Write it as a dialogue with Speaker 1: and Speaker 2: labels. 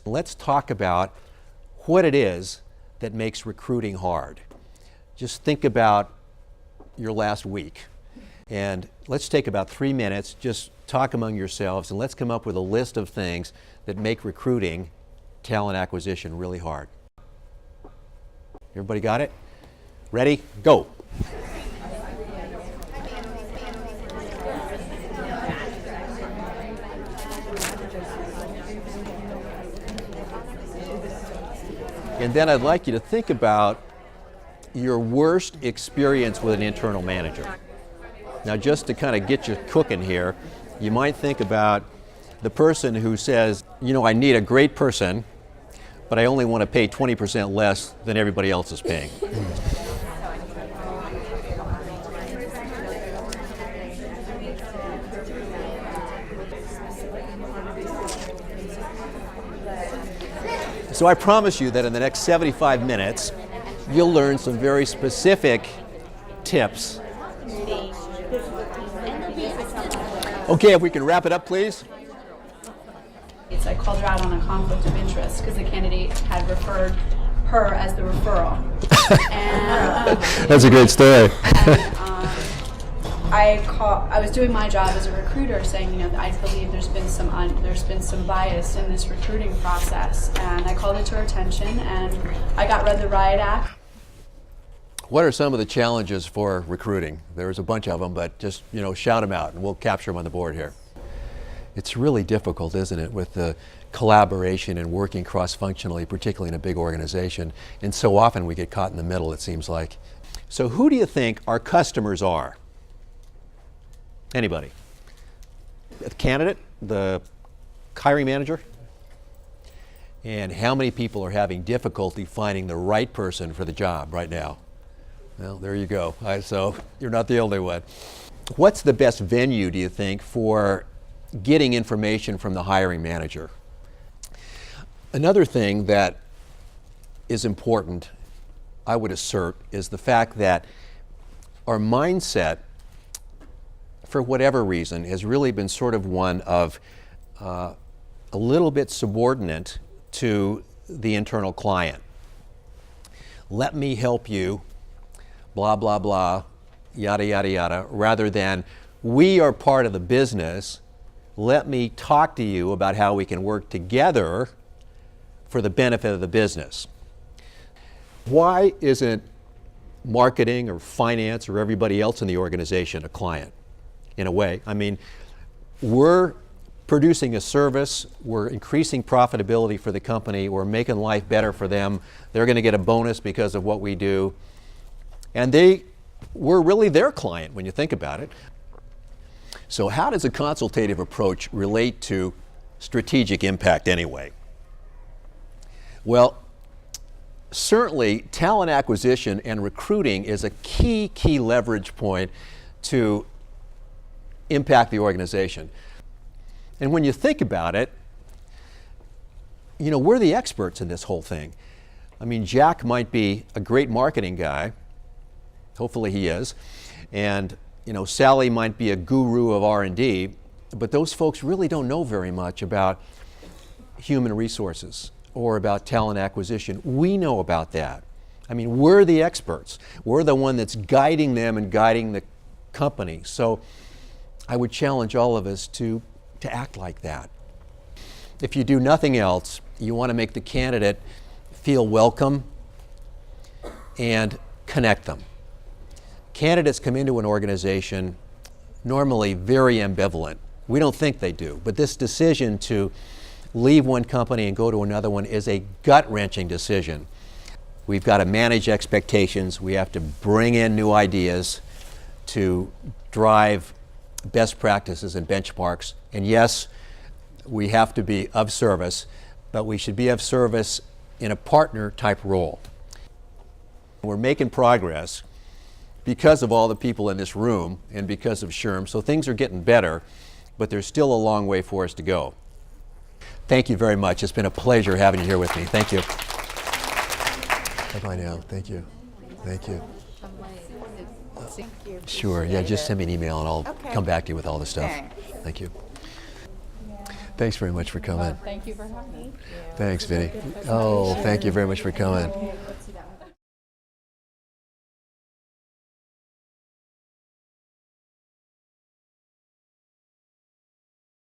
Speaker 1: Let's talk about what it is that makes recruiting hard. Just think about your last week. And let's take about 3 minutes, just talk among yourselves, and let's come up with a list of things that make recruiting, talent acquisition really hard. Everybody got it? Ready? Go. And then I'd like you to think about your worst experience with an internal manager. Now, just to kind of get you cooking here, you might think about the person who says, you know, I need a great person, but I only want to pay 20% less than everybody else is paying. So I promise you that in the next 75 minutes, you'll learn some very specific tips. Okay, if we can wrap it up, please.
Speaker 2: I called her out on a conflict of interest because the candidate had referred her as the referral. And,
Speaker 1: that's a great story.
Speaker 2: I was doing my job as a recruiter, saying, you know, I believe there's been some bias in this recruiting process, and I called it to her attention, and I got read the riot act.
Speaker 1: What are some of the challenges for recruiting? There's a bunch of them, but just, you know, shout them out, and we'll capture them on the board here. It's really difficult, isn't it, with the collaboration and working cross-functionally, particularly in a big organization, and so often we get caught in the middle, it seems like. So who do you think our customers are? Anybody? The candidate, the hiring manager? And how many people are having difficulty finding the right person for the job right now? Well, there you go. So you're not the only one. What's the best venue, do you think, for getting information from the hiring manager? Another thing that is important, I would assert, is the fact that our mindset, for whatever reason, has really been sort of one of a little bit subordinate to the internal client. Let me help you, blah, blah, blah, yada, yada, yada, rather than we are part of the business. Let me talk to you about how we can work together for the benefit of the business. Why isn't marketing or finance or everybody else in the organization a client? In a way, I mean, we're producing a service, we're increasing profitability for the company, we're making life better for them, they're going to get a bonus because of what we do, and we're really their client when you think about it. So how does a consultative approach relate to strategic impact anyway? Well, certainly talent acquisition and recruiting is a key leverage point to impact the organization. And when you think about it, you know, we're the experts in this whole thing. I mean, Jack might be a great marketing guy, hopefully he is, and you know, Sally might be a guru of R&D, but those folks really don't know very much about human resources or about talent acquisition. We know about that. I mean, we're the experts. We're the one that's guiding them and guiding the company. So I would challenge all of us to act like that. If you do nothing else, you want to make the candidate feel welcome and connect them. Candidates come into an organization normally very ambivalent. We don't think they do, but this decision to leave one company and go to another one is a gut-wrenching decision. We've got to manage expectations. We have to bring in new ideas to drive best practices and benchmarks. And yes, we have to be of service, but we should be of service in a partner type role. We're making progress because of all the people in this room and because of SHRM, so things are getting better, but there's still a long way for us to go. Thank you very much. It's been a pleasure having you here with me. Thank you. Bye-bye now. Thank you. Thank you. Sure, yeah, just send me an email and I'll come back to you with all the stuff. Thank you. Thanks very much for coming.
Speaker 3: Thank you for having me.
Speaker 1: Thanks, Vinny. Oh, thank you very much for coming.